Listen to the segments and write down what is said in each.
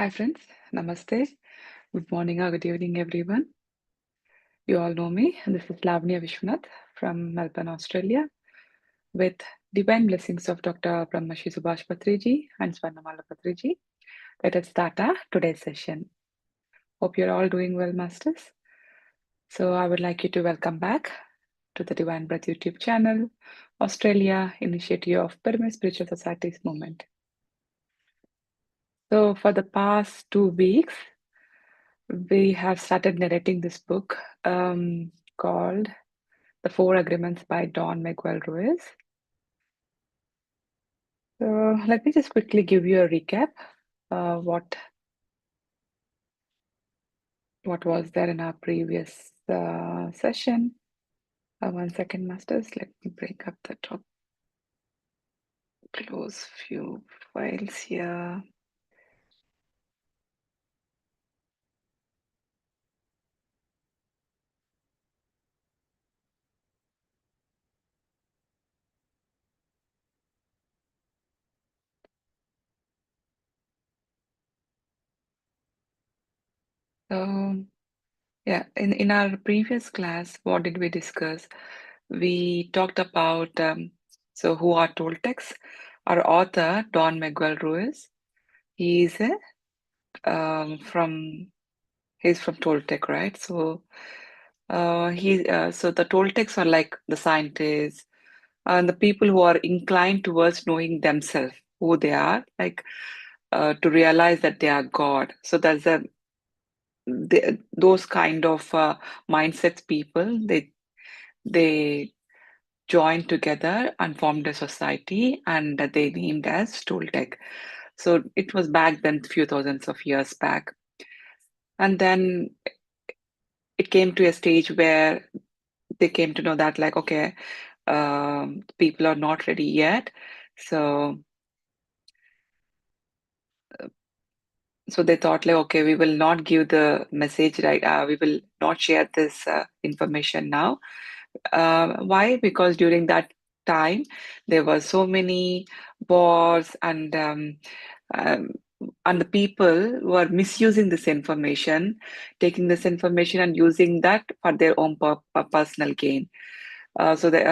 Hi friends, Namaste. Good morning or good evening, everyone. You all know me. This is Lavanya Viswanath from Melbourne, Australia, with divine blessings of Dr. Brahmashi Subhash Patriji and Swarnamala Patriji. Let us start our today's session. Hope you're all doing well, masters. So I would like you to welcome back to the Divine Breath YouTube channel, Australia Initiative of Pyramid Spiritual Societies Movement. So for the past 2 weeks, we have started narrating this book called The Four Agreements by Don Miguel Ruiz. So let me just quickly give you a recap. What was there in our previous session? 1 second, masters. Let me break up the top. Close few files here. So yeah, in our previous class, what did we discuss? We talked about so who are Toltecs. Our author, Don Miguel Ruiz, he is from he's from Toltec, right? So so the Toltecs are like the scientists and the people who are inclined towards knowing themselves, who they are, like to realize that they are God. So that's those kind of mindsets people. They joined together and formed a society, and they named as Toltec. So it was back then, few thousands of years back, and then it came to a stage where they came to know that, like, okay, people are not ready yet. So so they thought, like, okay, we will not give the message, right? We will not share this information now. Why? Because during that time there were so many wars, um, and the people were misusing this information, taking this information and using that for their own personal gain. So the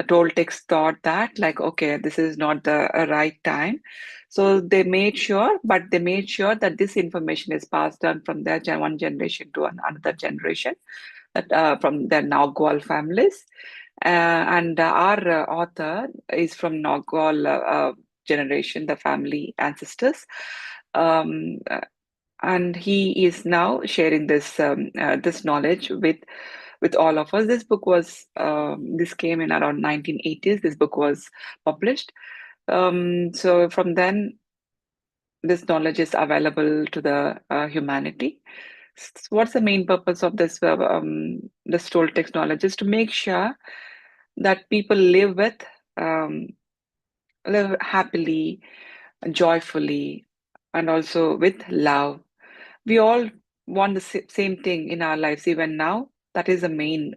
Toltecs thought that, like, okay, this is not the right time. So they made sure that this information is passed on from one generation to another generation, that from the Nagual families. And our author is from Nagual generation, the family ancestors. Um, uh, and he is now sharing this knowledge with all of us. This came in around 1980s. This book was published. So from then, this knowledge is available to the humanity. What's the main purpose of this Toltec knowledge? Is to make sure that people um, live happily, joyfully, and also with love. We all want the same thing in our lives, even now. That is the main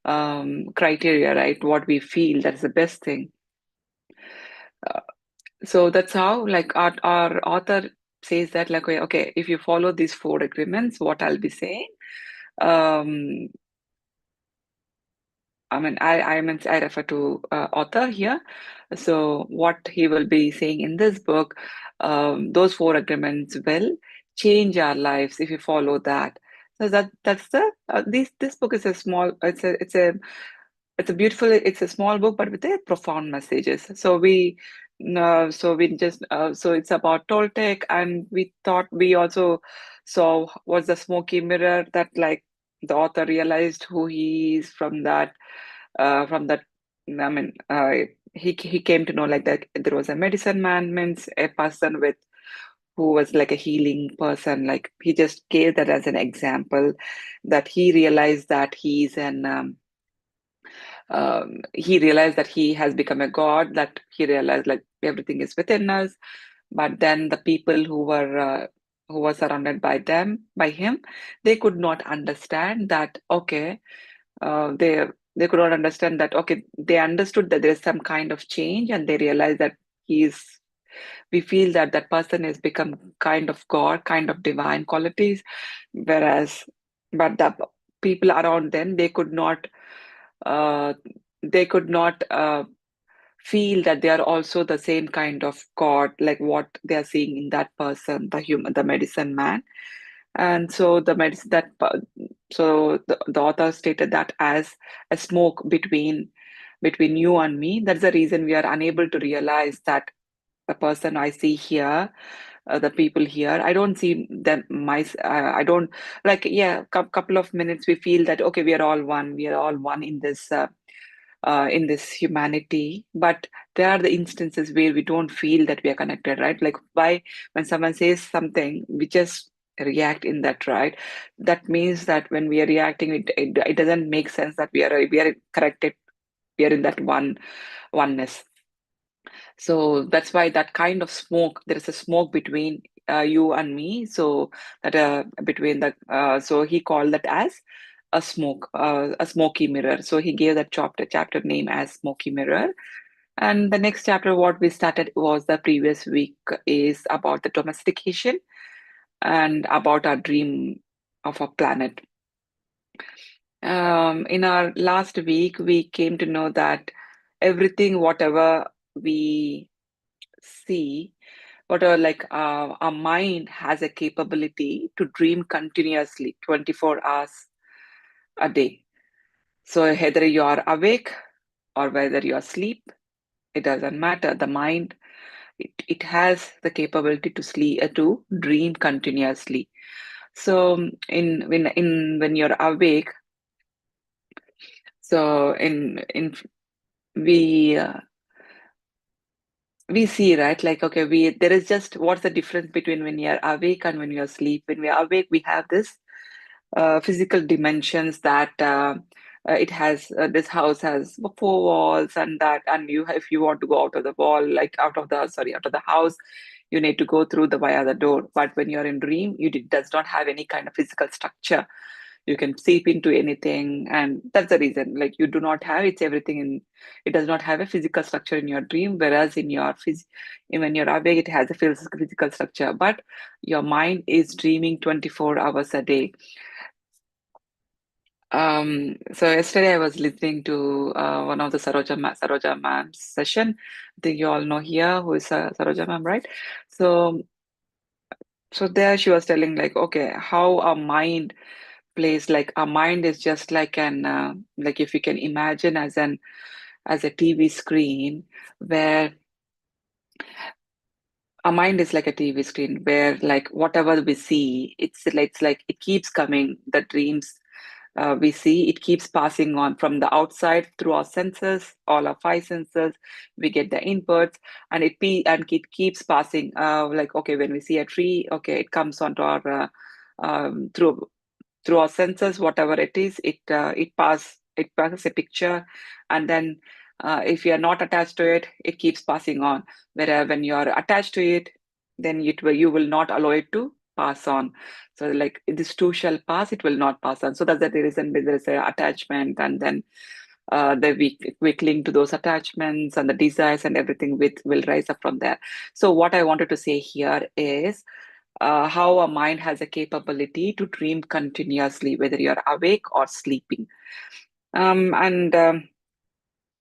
criteria, right? What we feel, that's the best thing. Uh, so that's how, like, our author says that, like, okay, if you follow these four agreements, what I'll be saying. Um, I refer to author here. So what he will be saying in this book, those four agreements will change our lives if you follow that. So that's the this book is a small. It's a small book, but with a profound messages. So it's about Toltec, and we thought we also saw what's the smoky mirror, that, like, the author realized who he is from that. I mean, he came to know, like, that there was a medicine man, means a person with who was like a healing person. Like, he just gave that as an example, that he realized that he has become a god, that he realized, like, everything is within us. But then the people who were surrounded by him, they could not understand that, okay, they could not understand that, okay, they understood that there is some kind of change, and they realized that he is we feel that that person has become kind of God, kind of divine qualities, whereas, but the people around them, uh, they could not feel that they are also the same kind of God, like what they are seeing in that person, the human, the medicine man. And so the medicine so the author stated that as a smoke between you and me. That's the reason we are unable to realize that the person I see here, the people here, I don't see them. I don't like. Yeah, couple of minutes we feel that okay, we are all one. We are all one in this humanity. But there are the instances where we don't feel that we are connected, right? Like why when someone says something, we just react in that, right? That means that when we are reacting, it doesn't make sense that we are corrected. We are in that oneness. So that's why that kind of smoke, there is a smoke between you and me. So that between the so he called that as a smoky mirror. So he gave that chapter name as Smoky Mirror. And the next chapter, what we started was the previous week, is about the domestication and about our dream of a planet. In our last week, we came to know that everything, whatever we see, whatever like our mind has a capability to dream continuously 24 hours a day. So whether you are awake or whether you are asleep, it doesn't matter. The mind, it has the capability to sleep to dream continuously. So when you're awake, so in we we see, right, like okay, we there is just what's the difference between when you're awake and when you're asleep. When we're awake, we have this physical dimensions that it has this house has four walls, and that, and you, if you want to go out of the wall, like out of the house, you need to go through the via the door. But when you're in dream, it does not have any kind of physical structure. You can seep into anything, and that's the reason, like you do not have, it's everything in, it does not have a physical structure in your dream, whereas in your when you're awake, it has a physical structure. But your mind is dreaming 24 hours a day. So yesterday I was listening to one of the Saroja ma'am's session. I think you all know here who is Saroja ma'am, right? So so there she was telling like, okay, how our mind plays, like our mind is just like an like if you can imagine as a TV screen, where our mind is like a TV screen where like whatever we see, it's like it keeps coming. The dreams we see, it keeps passing on from the outside through our senses, all our five senses. We get the inputs, and it keeps passing. Like okay, when we see a tree, okay, it comes onto our through our senses, whatever it is, it passes a picture, and then if you are not attached to it, it keeps passing on. Whereas when you are attached to it, then you will not allow it to pass on. So like this too shall pass, it will not pass on. So that's the reason there is a attachment, and then we cling to those attachments, and the desires and everything with will rise up from there. So what I wanted to say here is how a mind has a capability to dream continuously, whether you're awake or sleeping. And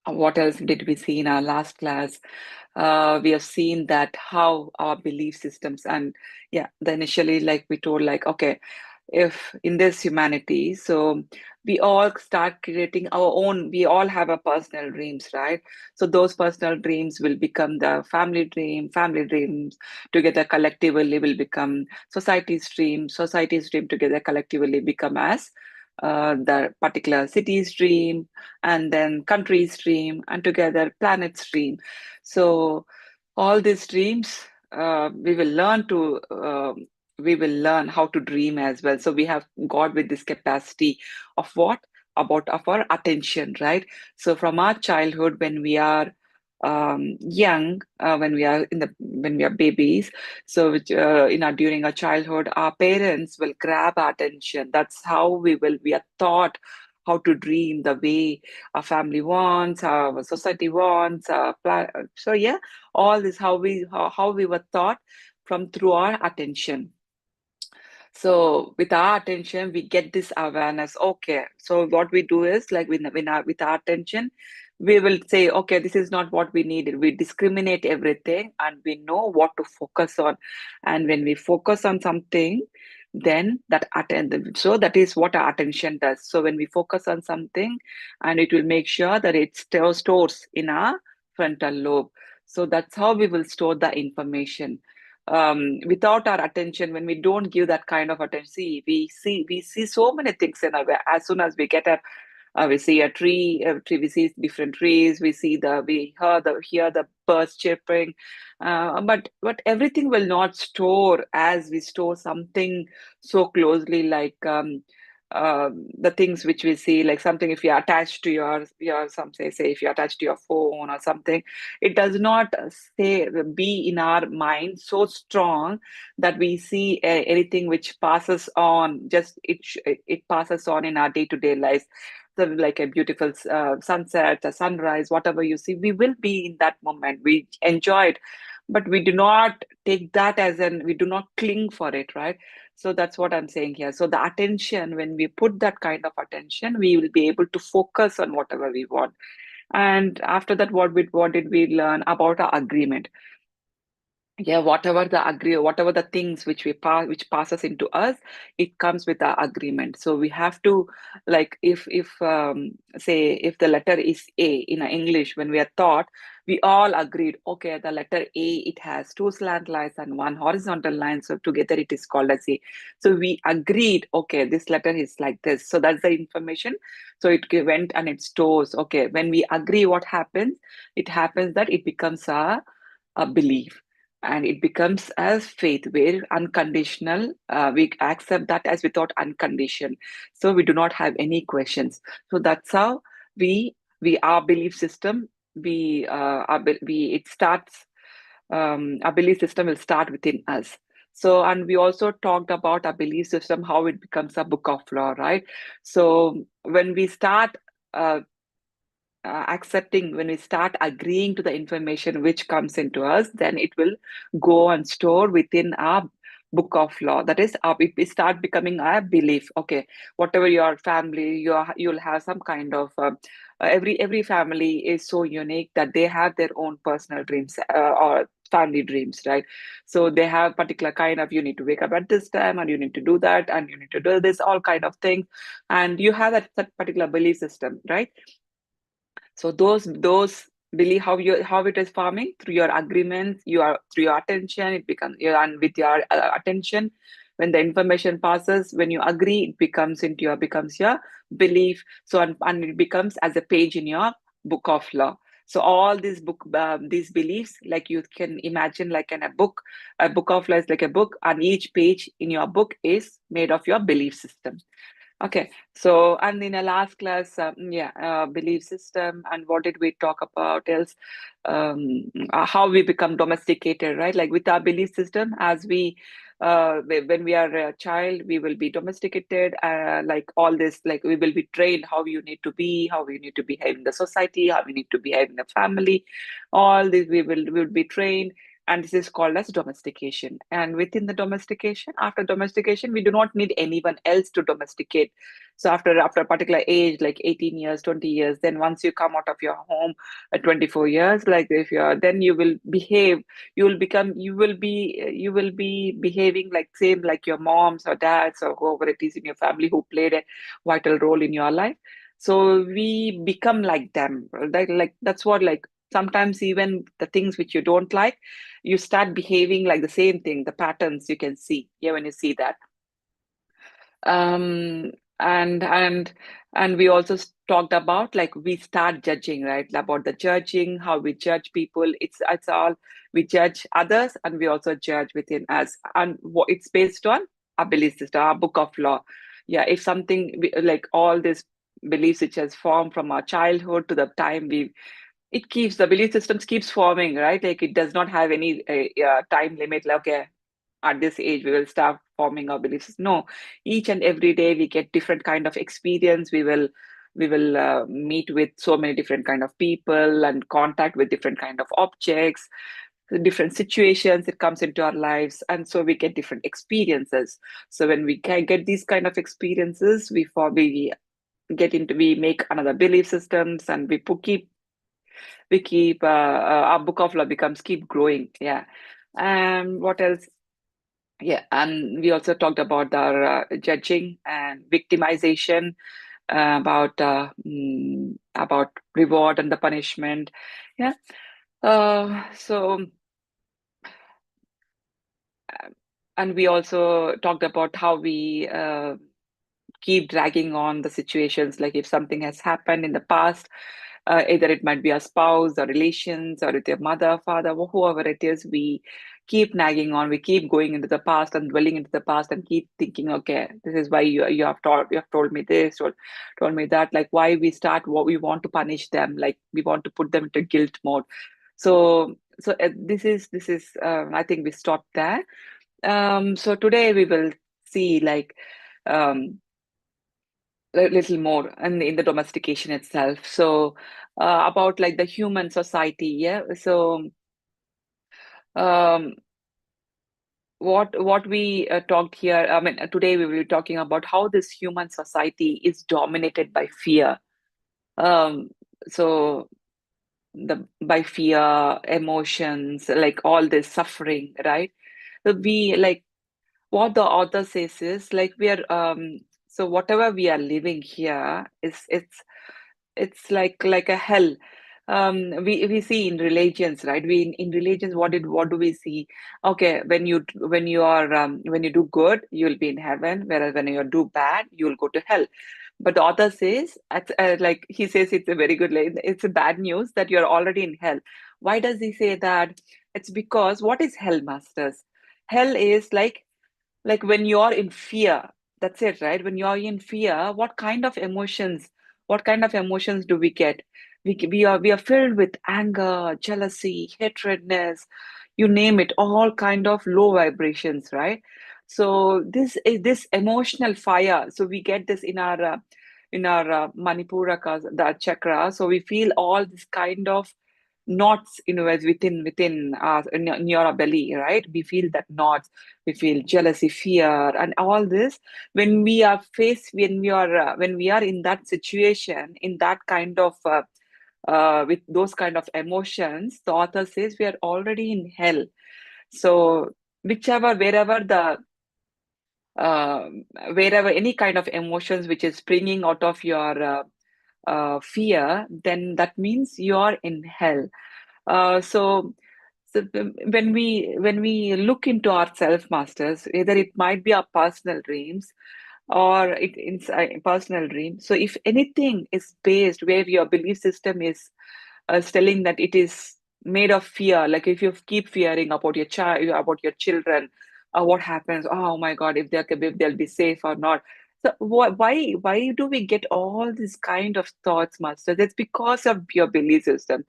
what else did we see in our last class? We have seen that how our belief systems, and yeah, the initially, like we told, like, okay, if in this humanity, so we all start creating our own, we all have our personal dreams, right? So those personal dreams will become the family dreams together collectively will become society's dream together collectively become as the particular city's dream, and then country's dream, and together planet's dream. So all these dreams, we will learn how to dream as well. So we have got with this capacity of what, about of our attention, right? So from our childhood, when we are young, when we are babies, so in our during our childhood, our parents will grab our attention. That's how we are taught how to dream the way our family wants, our society wants. So yeah, all this how we were taught from through our attention. So with our attention, we get this awareness. Okay, so what we do is like with our attention, we will say, okay, this is not what we needed. We discriminate everything and we know what to focus on. And when we focus on something, then so that is what our attention does. So when we focus on something, and it will make sure that it stores in our frontal lobe. So that's how we will store the information. Without our attention, when we don't give that kind of attention, we see so many things in our way. As soon as we get up, we see a tree, we see different trees, we hear the birds chirping, but everything will not store as we store something so closely, like the things which we see, like something if you're attached to your some say if you're attached to your phone or something, it does not say be in our mind so strong that we see anything which passes on. Just it passes on in our day-to-day lives. So like a beautiful sunset, a sunrise, whatever you see, we will be in that moment. We enjoy it, but we do not take that as an, we do not cling for it, right? So that's what I'm saying here. So the attention, when we put that kind of attention, we will be able to focus on whatever we want. And after that, what did we learn about our agreement? Yeah, whatever the things which which passes into us, it comes with our agreement. So we have to, like, if say if the letter is A in English, when we are taught, we all agreed, okay, the letter A, it has two slant lines and one horizontal line, so together it is called as A. So we agreed, okay, this letter is like this, so that's the information. So it went and it stores. Okay, when we agree, what happens? It happens that it becomes a belief, and it becomes as faith, where unconditional, we accept that as without uncondition. So we do not have any questions. So that's how we our belief system, we it starts, our belief system will start within us. So, and we also talked about our belief system, how it becomes a book of law, right? So when we start accepting, when we start agreeing to the information which comes into us, then it will go and store within our book of law. That is, it start becoming a belief. Okay, whatever your family, you'll have some kind of. Every family is so unique that they have their own personal dreams, or family dreams, right? So they have particular kind of, you need to wake up at this time, and you need to do that, and you need to do this, all kind of things, and you have that particular belief system, right? So those believe how it is forming through your agreements, through your attention, it becomes, and with your attention, when the information passes, when you agree, it becomes your belief. So and it becomes as a page in your book of law. So all these beliefs, like you can imagine, like in a book of law is like a book, and each page in your book is made of your belief system. Okay, so and in a last class, belief system, and what did we talk about else? How we become domesticated, right? Like with our belief system, as when we are a child, we will be domesticated. Like all this, like we will be trained how you need to be, how you need to behave in the society, how we need to behave in the family. All this we will be trained, and this is called as domestication. And within the domestication, after domestication, we do not need anyone else to domesticate. So after a particular age, like 18 years, 20 years, then once you come out of your home at 24 years, like if you're, then you will behave, you will be behaving like same like your moms or dads or whoever it is in your family who played a vital role in your life. So we become like them. Like that's what, like sometimes even the things which you don't like, you start behaving like the same thing, the patterns you can see. Yeah, when you see that. um and we also talked about, like, we start judging, right? About the judging, how we judge people. It's all, we judge others and we also judge within us, and what it's based on our belief system, our book of law. Yeah, if something like all this beliefs which has formed from our childhood to the time we it keeps the belief systems keeps forming, right? Like it does not have any time limit, like, okay, at this age we will start forming our beliefs. No, each and every day we get different kind of experience. We will we will meet with so many different kind of people and contact with different kind of objects, the different situations that comes into our lives, and so we get different experiences. So when we can get these kind of experiences, we get into we make another belief systems, and we keep our book of law becomes keep growing. Yeah. And what else? Yeah, and we also talked about our judging and victimization, about reward and the punishment. Yeah. So and we also talked about how we keep dragging on the situations, like if something has happened in the past, either it might be a spouse or relations or with your mother, father, whoever it is, we keep nagging on, we keep going into the past and dwelling into the past and keep thinking, okay, this is why you have told me this or told me that, like why we start what we want to punish them, like we want to put them into guilt mode. So this is I think we stop there. So today we will see like um a little more in the domestication itself. So about like the human society, yeah. So um, what we talked here, I mean, today we will be talking about how this human society is dominated by fear. Um, so the by fear, emotions, like all this suffering, right? So we like what the author says is like we are so whatever we are living here is it's like a hell. We see in religions, right? We in religions, what do we see? Okay, when you do good, you'll be in heaven, whereas when you do bad, you'll go to hell. But the author says, like he says, it's a very good, it's a bad news that you're already in hell. Why does he say that? It's because what is hell, masters? Hell is like when you're in fear. That's it, right? When you're in fear, what kind of emotions do we get? We are filled with anger, jealousy, hatredness, you name it, all kind of low vibrations, right? So this is this emotional fire, so we get this in our manipura the chakra, so we feel all this kind of knots, as within us in your belly, right? We feel that knots, we feel jealousy, fear, and all this. When we are in that situation, in that kind of with those kind of emotions, the author says we are already in hell. So whichever uh, wherever any kind of emotions which is springing out of your fear, then that means you're in hell. So when we look into ourself, masters, either it might be our personal dreams or it's a personal dream. So if anything is based where your belief system is telling that it is made of fear, like if you keep fearing about your child, about your children, what happens? Oh my God, if they'll be safe or not. So why do we get all these kind of thoughts, master? That's because of your belief system.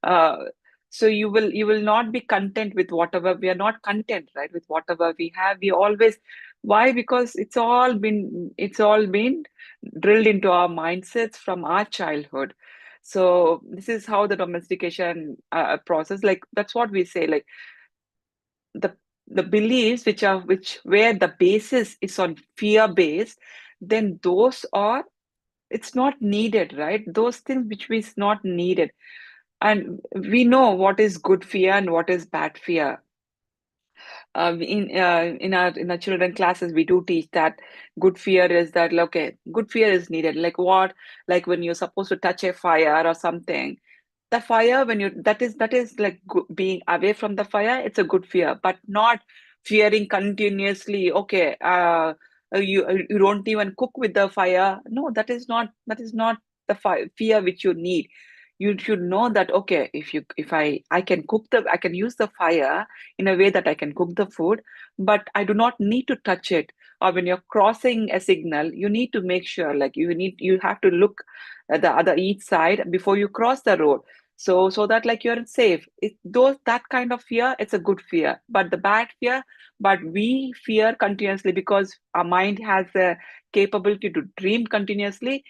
Uh, so you will not be content with whatever we are not content, right? With whatever we have, we always why? Because it's all been drilled into our mindsets from our childhood. So this is how the domestication process, like that's what we say, like the the beliefs which where the basis is on fear based, then those are it's not needed, right? Those things which is not needed. And we know what is good fear and what is bad fear. In our children classes, we do teach that good fear is that, like, okay, good fear is needed, like what, like when you're supposed to touch a fire or something, the fire, when you that is like being away from the fire, it's a good fear, but not fearing continuously. Okay, you don't even cook with the fire. No, that is not the fear which you need. You should know that, okay, if I can I can use the fire in a way that I can cook the food, but I do not need to touch it. Or when you're crossing a signal, you need to make sure, like you have to look at the other each side before you cross the road. So that like you're safe. That kind of fear, it's a good fear. But the bad fear, but we fear continuously because our mind has the capability to dream continuously.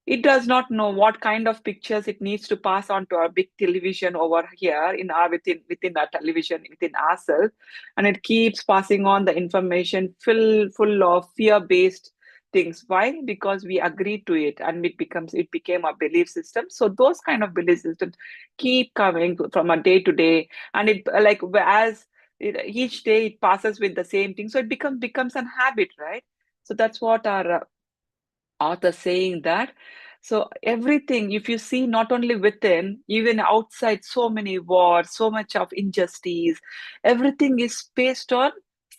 It does not know what kind of pictures it needs to pass on to our big television over here in our within our television within ourselves, and it keeps passing on the information full of fear-based things. Why? Because we agreed to it, and it became a belief system. So those kind of belief systems keep coming from a day to day, and it like as each day it passes with the same thing, so it becomes an habit, right? So that's what our author saying that. So everything, if you see not only within, even outside, so many wars, so much of injustice, everything is based on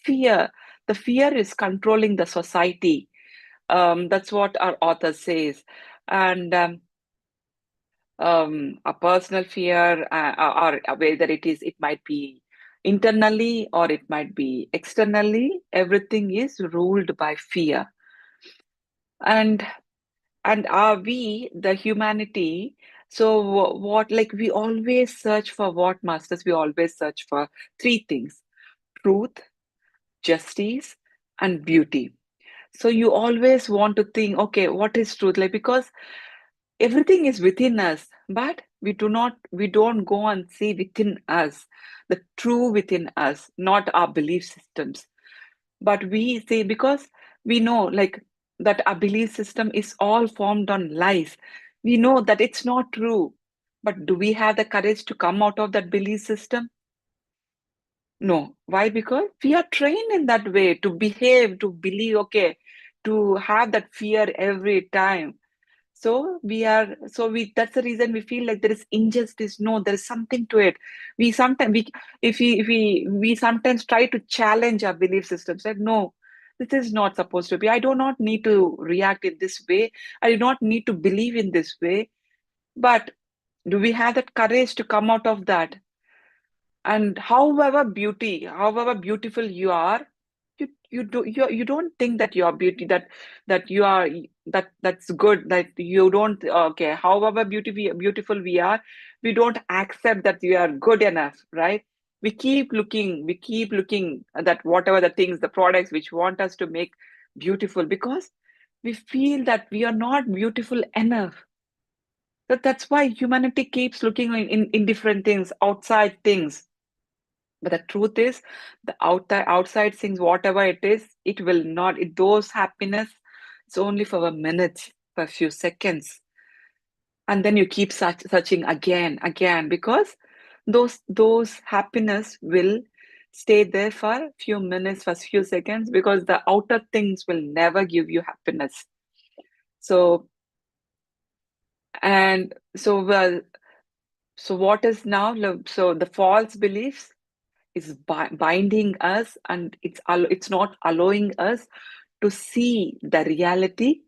fear. The fear is controlling the society. That's what our author says. And a personal fear, or whether it might be internally or it might be externally, everything is ruled by fear. And are we the humanity? So what, like we always search for what, masters? We always search for three things: truth, justice, and beauty. So you always want to think, okay, what is truth? Like, because everything is within us, but we don't go and see within us the true within us, not our belief systems. But we say, because we know like that our belief system is all formed on lies. We know that it's not true, but do we have the courage to come out of that belief system? No. Why? Because we are trained in that way to behave, to believe, okay, to have that fear every time. So we that's the reason we feel like there is injustice. No, there is something to it. We sometimes we if we sometimes try to challenge our belief systems. Like, no, this is not supposed to be. I do not need to react in this way. I do not need to believe in this way. But do we have that courage to come out of that? And however beautiful you are, you don't think that you are beauty, that you are, that's good, that you don't, okay, however beautiful we are, we don't accept that we are good enough, right? We keep looking at that, whatever the things, the products which want us to make beautiful, because we feel that we are not beautiful enough. That's why humanity keeps looking in different things, outside things. But the truth is, the outside things, whatever it is, it will not. Those happiness, it's only for a minute, for a few seconds, and then you keep searching again, because those happiness will stay there for a few minutes, for a few seconds, because the outer things will never give you happiness. So and so well, so what is now? So the false beliefs is binding us, and it's not allowing us to see the reality.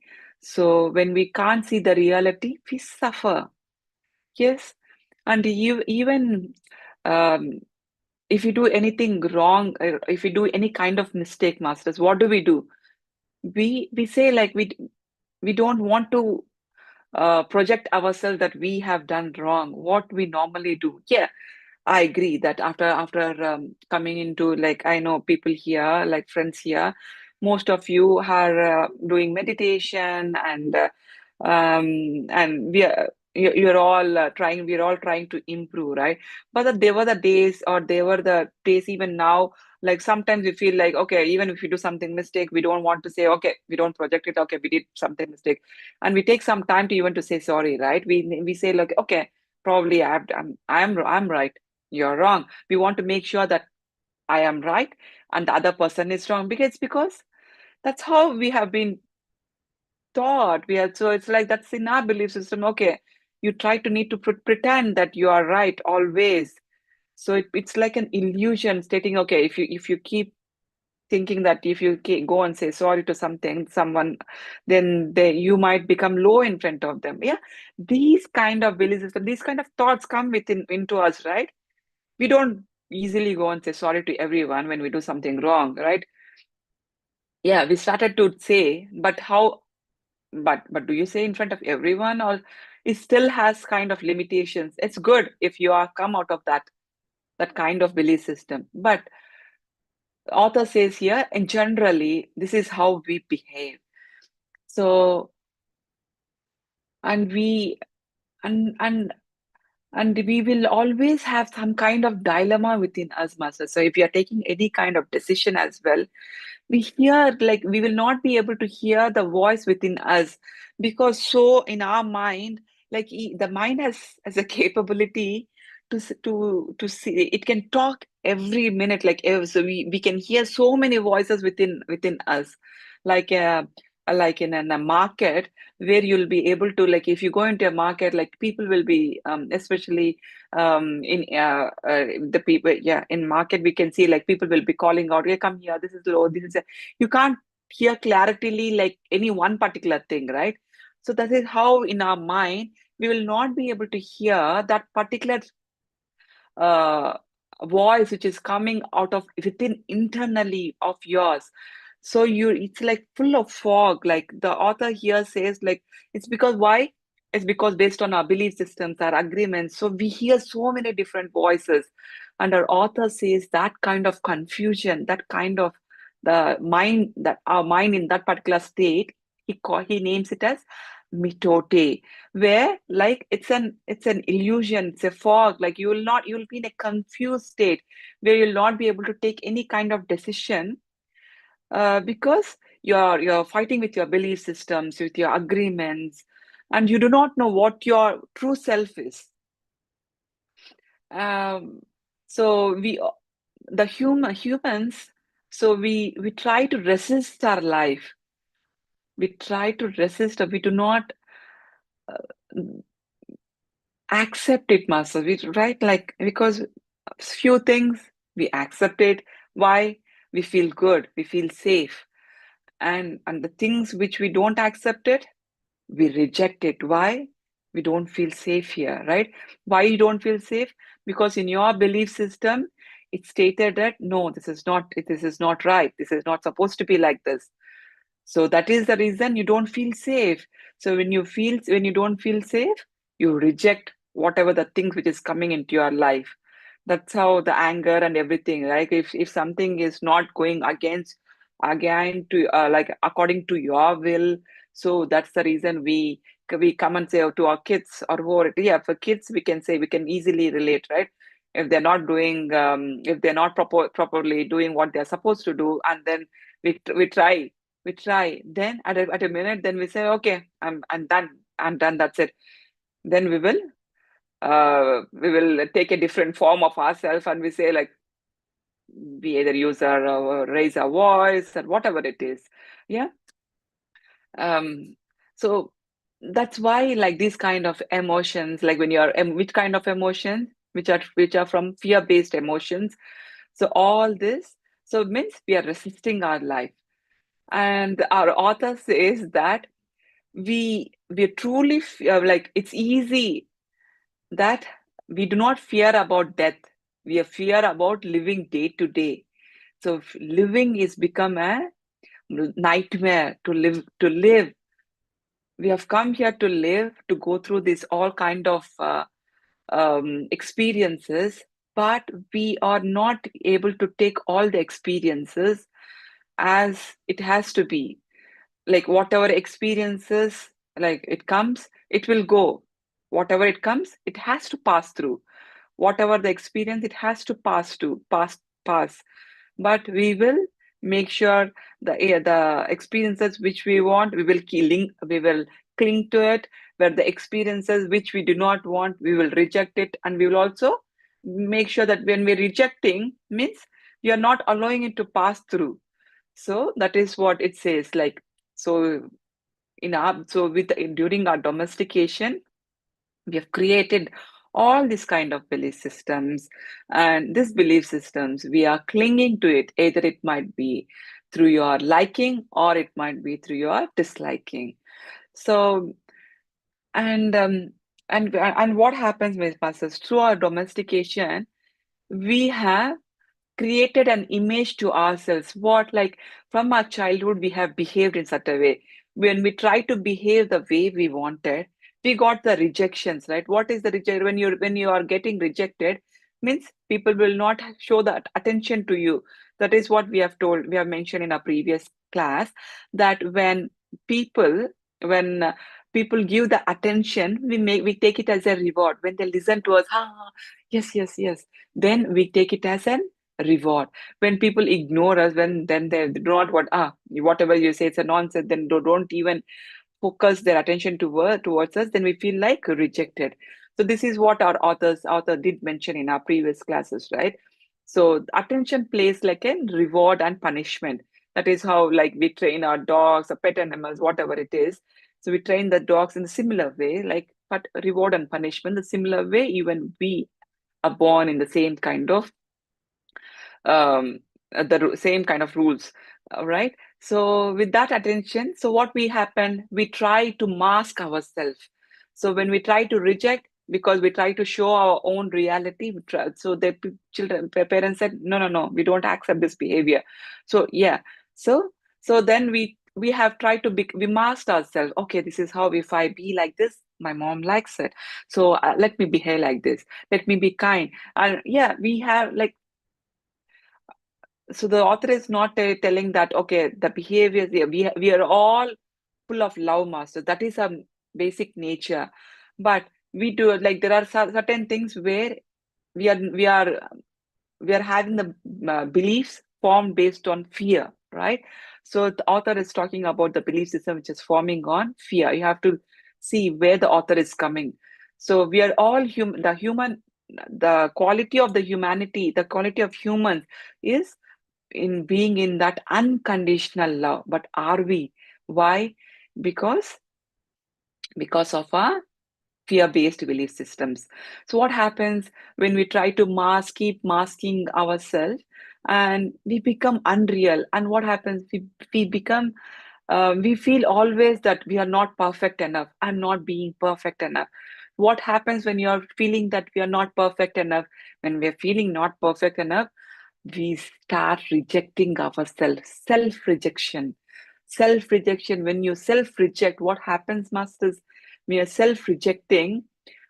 So when we can't see the reality, we suffer. Yes. And you even, um, if you do anything wrong, if you do any kind of mistake, masters, what do? We say like we don't want to project ourselves that we have done wrong. What we normally do, yeah, I agree that after coming into, like, I know people here, like friends here, most of you are doing meditation, and you're all trying. We're all trying to improve, right? But there were the days, or there were the days even now. Like sometimes we feel like, okay, even if we do something mistake, we don't want to say, okay, we don't project it. Okay, we did something mistake, and we take some time to even to say sorry, right? We say like, okay, probably I'm right, you're wrong. We want to make sure that I am right and the other person is wrong, because that's how we have been taught. So it's like that's in our belief system. Okay, you try to need to pretend that you are right always. So it's like an illusion stating, okay, if you keep thinking that if you go and say sorry to someone, then you might become low in front of them. Yeah, these kind of belief system, these kind of thoughts come within into us, right? We don't easily go and say sorry to everyone when we do something wrong, right? Yeah, we started to say, but how? But do you say in front of everyone, or it still has kind of limitations? It's good if you are come out of that kind of belief system. But author says here, and generally, this is how we behave. So and we and and we will always have some kind of dilemma within us, master. So if you are taking any kind of decision as well, we hear, like, we will not be able to hear the voice within us, because so in our mind, like, the mind has a capability to see, it can talk every minute, like, so we can hear so many voices within us, like, like in a market, where you'll be able to, like, if you go into a market, like, people will be, especially in the people, yeah, in market, we can see, like, people will be calling out, yeah, come here, this is low, this is a, you can't hear clarity like any one particular thing, right? So that is how in our mind we will not be able to hear that particular uh, voice which is coming out of within internally of yours. So you, it's like full of fog, like the author here says, like, it's because why, it's because based on our belief systems, our agreements, so we hear so many different voices, and our author says that kind of confusion, that kind of the mind, that our mind in that particular state, he names it as mitote, where, like, it's an illusion, it's a fog, like you'll be in a confused state, where you'll not be able to take any kind of decision, because you're fighting with your belief systems, with your agreements, and you do not know what your true self is. um, so the humans, so we try to resist our life, we try to resist, or we do not accept it, master. We, right, like, because few things we accept it. Why? We feel good, we feel safe, and the things which we don't accept it, we reject it. Why? We don't feel safe here, right? Why you don't feel safe? Because in your belief system, it's stated that no, this is not right. This is not supposed to be like this. So that is the reason you don't feel safe. So when you don't feel safe, you reject whatever the things which is coming into your life. That's how the anger and everything, right? If something is not going again to, like, according to your will, so that's the reason we come and say to our kids, or who, yeah, for kids we can say, we can easily relate, right? If they're not doing, if they're not properly doing what they're supposed to do, and then we try, then at a minute, then we say, okay, I'm done, I'm done, that's it. Then we will take a different form of ourselves, and we say, like, we either use our, raise our voice, or whatever it is. Yeah. um so that's why, like, these kind of emotions, like when you're which kind of emotions, which are from fear based emotions, so all this, so it means we are resisting our life. And our author says that we truly like, it's easy that we do not fear about death, we fear about living day to day. So if living is become a nightmare, to live, we have come here to live, to go through this all kind of experiences, but we are not able to take all the experiences as it has to be. Like, whatever experiences, like, it comes, it will go. Whatever it comes, it has to pass through. Whatever the experience, it has to pass. But we will make sure the experiences which we want, we will cling to it. Where the experiences which we do not want, we will reject it, and we will also make sure that when we're rejecting, means we are not allowing it to pass through. So that is what it says. Like, so so with during our domestication, we have created all these kind of belief systems, and these belief systems, we are clinging to it. Either it might be through your liking, or it might be through your disliking. So, and and what happens with us through our domestication, we have created an image to ourselves, what, like, from our childhood we have behaved in such a way. When we try to behave the way we wanted, we got the rejections, right? What is the rejection? When you are getting rejected, means people will not show that attention to you. That is what we have mentioned in our previous class, that people when people give the attention, we take it as a reward. When they listen to us, yes, yes, yes, then we take it as an reward. When people ignore us, when then they do not what whatever you say it's a nonsense, then don't even focus their attention towards us, then we feel like rejected. So this is what our author did mention in our previous classes, right? So attention plays like a reward and punishment. That is how like we train our dogs or pet animals, whatever it is. So we train the dogs in a similar way, like but reward and punishment, the similar way even we are born in the same kind of um, same kind of rules, right? So with that attention, so what we happen, we try to mask ourselves. So when we try to reject, because we try to show our own reality, so the parents said, no, no, no, we don't accept this behavior. So yeah, so then we have tried to we masked ourselves. Okay, this is how if I be like this, my mom likes it. So let me behave like this. Let me be kind. And yeah, we have like so the author is not telling that okay the behaviors here we are all full of love master, that is a basic nature, but we do like there are certain things where we are we are we are having the beliefs formed based on fear, right? So the author is talking about the belief system which is forming on fear. You have to see where the author is coming. So we are all human, the quality of the humanity, the quality of humans is in being in that unconditional love. But are we? Why? Because of our fear-based belief systems. So what happens when we try to keep masking ourselves, and we become unreal? And what happens? We become we feel always that we are not perfect enough. I'm not being perfect enough. What happens when you're feeling that we are not perfect enough? When we're feeling not perfect enough, we start rejecting ourselves. Self rejection. When you self reject, what happens, masters? We are self rejecting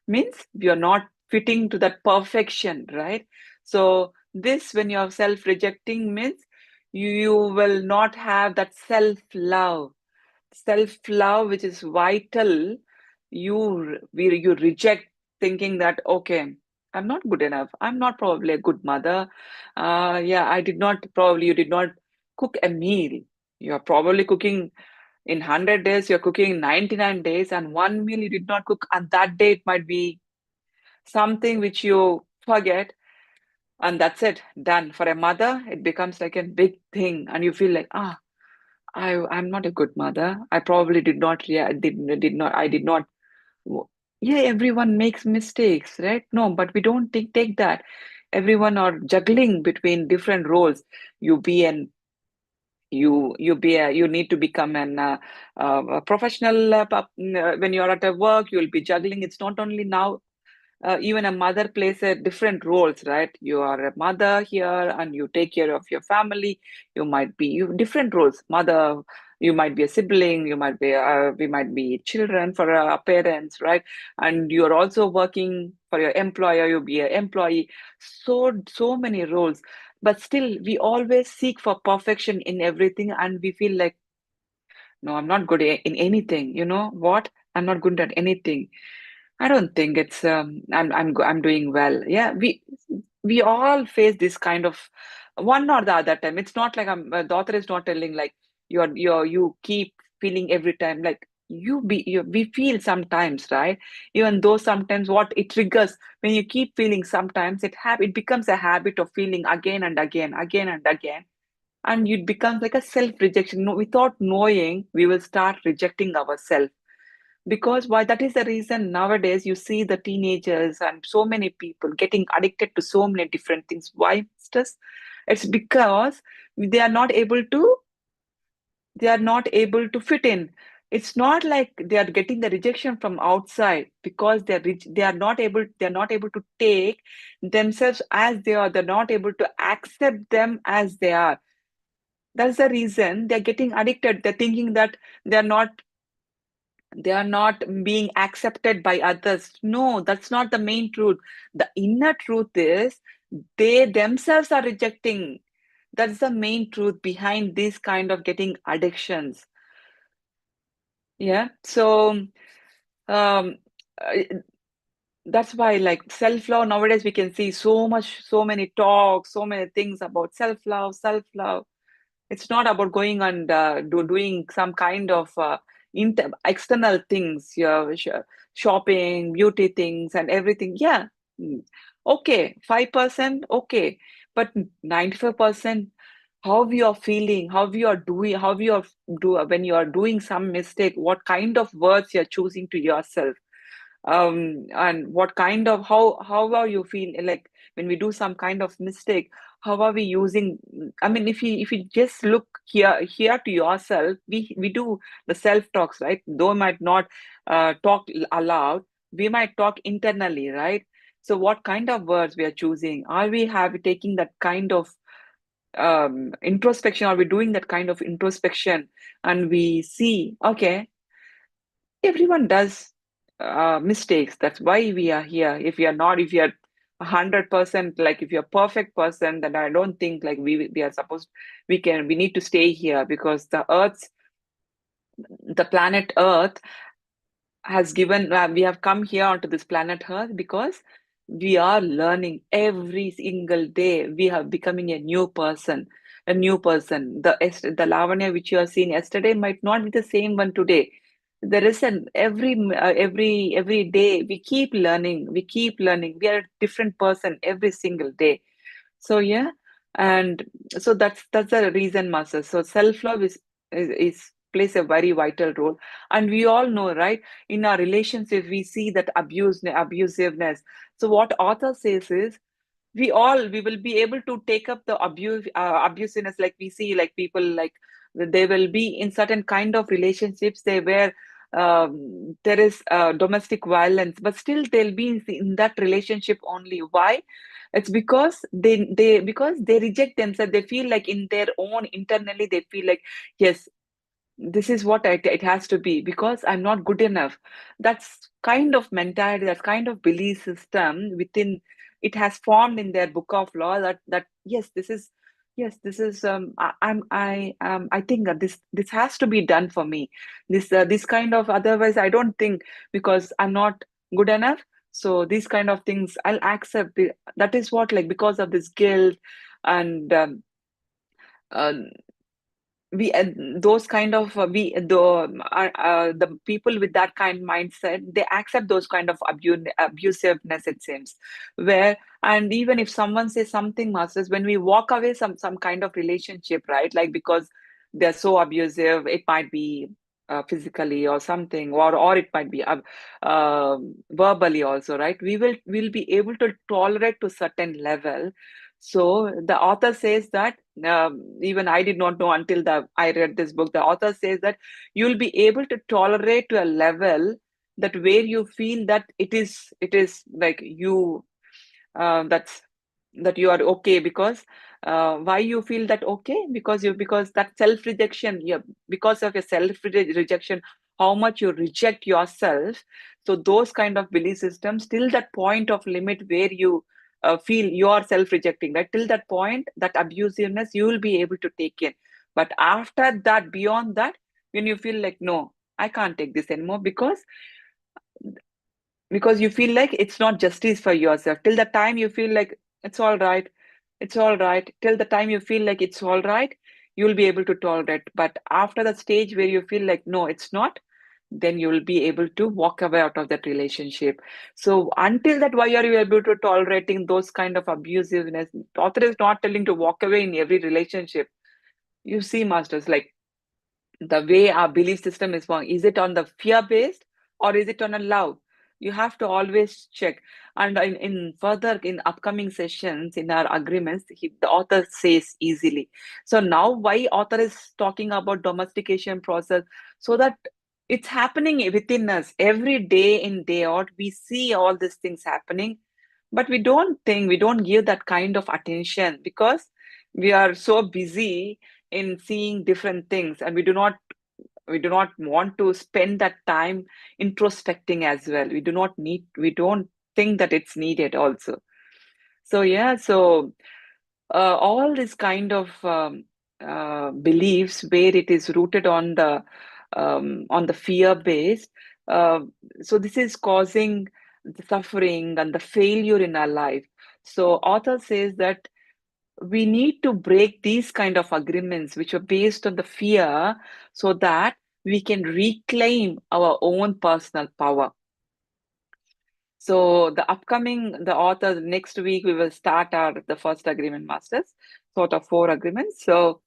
means we are not fitting to that perfection, right? So this, when you're self rejecting, means you will not have that self love which is vital. You reject, thinking that okay, I'm not good enough, I'm not probably a good mother. Yeah, I did not probably you did not cook a meal. You're probably cooking in 100 days, you're cooking 99 days, and one meal you did not cook, and that day it might be something which you forget, and that's it, done. For a mother it becomes like a big thing, and you feel like I'm not a good mother. I probably did not, yeah, did not, I did not. Yeah, everyone makes mistakes, right? No, but we don't take that. Everyone are juggling between different roles. You be an you need to become a professional when you're at a work, you'll be juggling. It's not only now, even a mother plays a different roles, right? You are a mother here and you take care of your family. You might be different roles. Mother, you might be a sibling, you might be we might be children for our parents, right? And you're also working for your employer, you'll be an employee. So many roles. But still, we always seek for perfection in everything, and we feel like, no, I'm not good in anything. You know what? I'm not good at anything. I don't think it's I'm doing well. Yeah, we all face this kind of one or the other time. It's not like the author is not telling like you keep feeling every time like we feel sometimes, right? Even though sometimes what it triggers when you keep feeling, sometimes it becomes a habit of feeling again and again, again and again, and it becomes like a self rejection. No, without knowing, we will start rejecting ourselves. Because why? That is the reason nowadays you see the teenagers and so many people getting addicted to so many different things. Why? It's because they are not able to they are not able to fit in. It's not like they are getting the rejection from outside, because they are not able to take themselves as they are. They're not able to accept them as they are. That's the reason they're getting addicted. They're thinking that they're not they are not being accepted by others. No, that's not the main truth. The inner truth is they themselves are rejecting. That's the main truth behind this kind of getting addictions. Yeah. So Um, uh, that's why, like self-love, nowadays we can see so much, so many talks, so many things about self-love, self-love. It's not about going and doing some kind of external things, shopping, beauty things, and everything. Yeah, mm, okay, 5%, okay, but 95%, how you are feeling, how you are doing, how you are when you are doing some mistake, what kind of words you are choosing to yourself, and what kind of how are you feel like when we do some kind of mistake, how are we using, I mean, if you just look here to yourself, we do the self talks, right? Though might not talk aloud, we might talk internally, right? So what kind of words we are choosing, are we have taking that kind of introspection, are we doing that kind of introspection, and we see, okay, everyone does mistakes. That's why we are here. If you are not, if you are 100%, like if you're a perfect person, then I don't think like we are supposed, we need to stay here, because the planet Earth has given, we have come here onto this planet Earth because we are learning every single day. We are becoming a new person, a new person. The Lavanya which you have seen yesterday might not be the same one today. There is an every day we keep learning, we keep learning. We are a different person every single day. So yeah, and so that's the reason, master. So self-love is plays a very vital role. And we all know, right? In our relationship, we see that abusiveness. So what author says is, we will be able to take up the abusiveness, like we see like people like they will be in certain kind of relationships they where there is domestic violence, but still they'll be in that relationship only. Why? It's because they reject themselves. They feel like in their own internally they feel like, yes, this is what it has to be because I'm not good enough. That's kind of mentality, that kind of belief system within it has formed in their book of law, that yes, this is I think that this has to be done for me. This kind of, otherwise I don't think, because I'm not good enough. So these kind of things I'll accept. That is what, like, because of this guilt and uh, we those kind of the people with that kind mindset, they accept those kind of abusiveness, it seems, where, and even if someone says something, masters, when we walk away some kind of relationship, right, like because they're so abusive, it might be physically or something, or it might be verbally also, right, we'll be able to tolerate to certain level. So the author says that, even I did not know until I read this book. The author says that you'll be able to tolerate to a level that where you feel that it is like you, that's that you are okay, because why you feel that okay, because that self rejection, yeah, because of your self rejection, how much you reject yourself. So those kind of belief systems, till that point of limit where you feel you are self rejecting, right, till that point, that abusiveness you will be able to take in. But after that, beyond that, when you feel like, no, I can't take this anymore, because you feel like it's not justice for yourself. Till the time you feel like it's all right, it's all right, till the time you feel like it's all right, you'll be able to tolerate. But after the stage where you feel like, no, it's not, then you will be able to walk away out of that relationship. So until that, why are you able to tolerating those kind of abusiveness? Author is not telling to walk away in every relationship. You see, masters, like the way our belief system is formed, is it on the fear based or is it on a love? You have to always check. And in further, in upcoming sessions, in our agreements, the author says easily. So now why author is talking about domestication process, so that it's happening within us every day in day out. We see all these things happening, but we don't give that kind of attention, because we are so busy in seeing different things, and we do not want to spend that time introspecting as well. We don't think that it's needed also. So yeah, so all this kind of beliefs where it is rooted on the fear base, uh, so this is causing the suffering and the failure in our life. So author says that we need to break these kind of agreements which are based on the fear so that we can reclaim our own personal power. So the author next week we will start the first agreement masters, sort of 4 agreements. So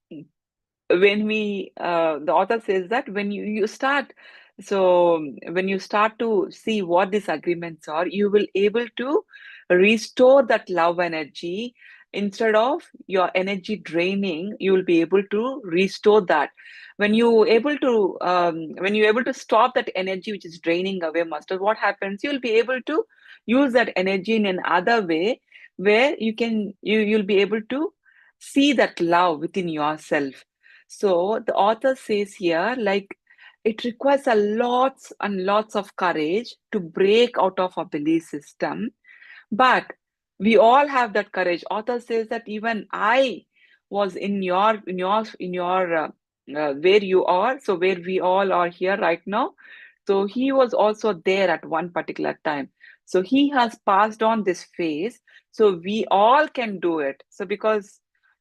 when the author says that when you start, so when you start to see what these agreements are, you will able to restore that love energy. Instead of your energy draining, you will be able to restore that. When you able to stop that energy which is draining away, master, what happens, you'll be able to use that energy in another way, where you'll be able to see that love within yourself. So the author says here, like, it requires a lots and lots of courage to break out of a belief system, but we all have that courage. Author says that even I was in your where you are, so where we all are here right now. So he was also there at one particular time. So he has passed on this phase. So we all can do it. So because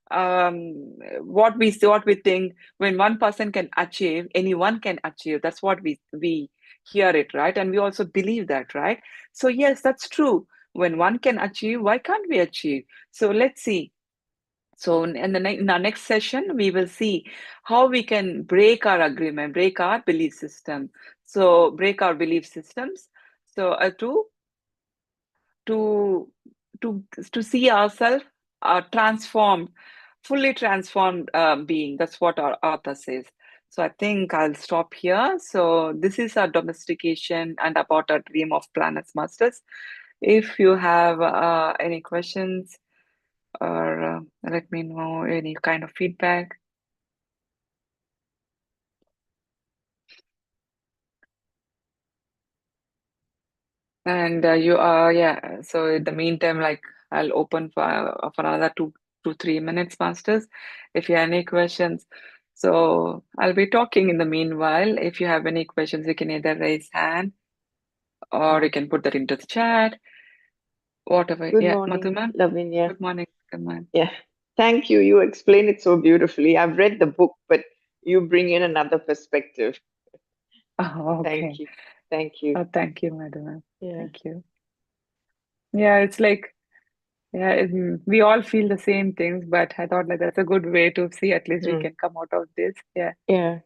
what we think, when one person can achieve, anyone can achieve. That's what we hear it, right? And we also believe that, right? So yes, that's true. When one can achieve, why can't we achieve? So let's see. So in our next session, we will see how we can break our agreement, break our belief system. So break our belief systems. So to to see ourselves transformed, fully transformed being. That's what our author says. So I think I'll stop here. So this is our domestication and about our dream of planets masters. If you have any questions, or let me know any kind of feedback. And yeah, so in the meantime, like, I'll open for another 2 to 3 minutes, masters, if you have any questions. So I'll be talking in the meanwhile. If you have any questions, you can either raise hand or you can put that into the chat, whatever. Good Yeah, morning, Madhuman, Lavinia. good morning, Madhuman. Yeah, thank you. You explain it so beautifully. I've read the book, but you bring in another perspective. Oh, Thank okay. you. Thank you. Oh, thank you, Madhuman. Yeah. Thank you. Yeah, it's like, yeah, we all feel the same things, but I thought like that's a good way to see at least we Mm. can come out of this. Yeah. Yeah.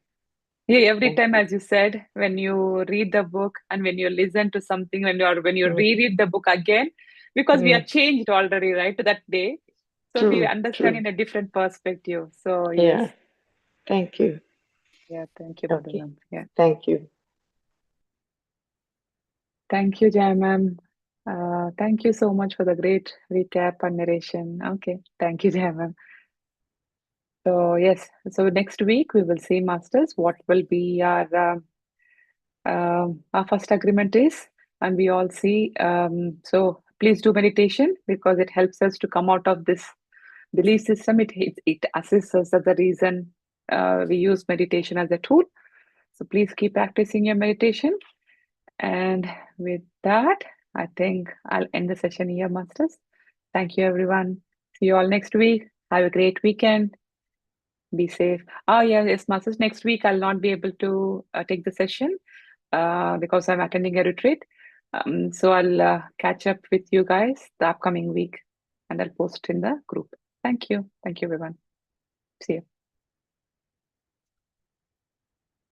Yeah, every Thank time, you. as you said, when you read the book and when you listen to something, when you Mm. reread the book again, because we are Mm. changed already, right, to that day. So we True. understand True. in a different perspective. So Yeah. yes. Thank you. Yeah, thank you, Okay. Madhuram. Yeah. Thank you. Thank you, Jai ma'am. Thank you so much for the great recap and narration. Okay. Thank you, Jai ma'am. So yes, so next week we will see, masters, what will be our first agreement is, and we all see. So please do meditation because it helps us to come out of this belief system. It assists us as the reason we use meditation as a tool. So please keep practicing your meditation. And with that, I think I'll end the session here, masters. Thank you, everyone. See you all next week. Have a great weekend. Be safe. Oh, yeah, yes, masters. Next week, I'll not be able to take the session because I'm attending a retreat. So I'll catch up with you guys the upcoming week and I'll post in the group. Thank you. Thank you, everyone. See you.